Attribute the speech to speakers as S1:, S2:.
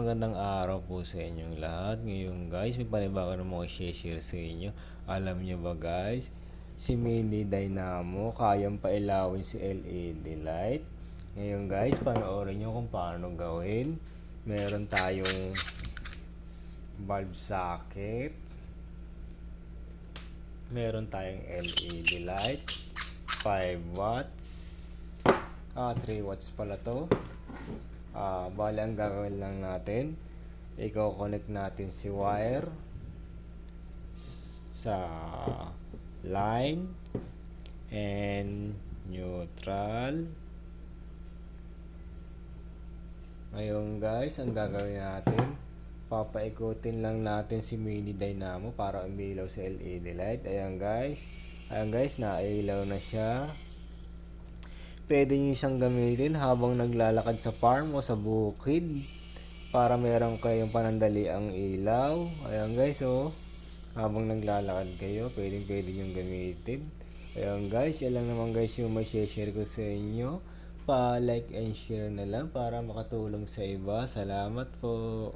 S1: magandang araw po sa inyong lahat. Ngayon guys, may panibago na mga share sa inyo. Alam nyo ba guys, si Mini Dynamo kayang pailawin si LED light. Ngayon guys, panoorin nyo kung paano gawin. Meron tayong bulb socket. Meron tayong LED light. 5 watts. 3 watts pala to. Bale ang gagawin lang natin, i-connect natin si wire sa line and neutral. Ngayon guys, ang gagawin natin, papaikutin lang natin si Mini Dynamo para umilaw sa LED light. Ayan guys, nailaw na siya. Pwede nyo siyang gamitin habang naglalakad sa farm o sa bukid para meron kayong panandaliang ilaw. Ayan guys, habang naglalakad kayo, pwede nyo gamitin. Ayan guys, yan lang naman guys yung may share ko sa inyo. Pa-like and share na lang para makatulong sa iba. Salamat po.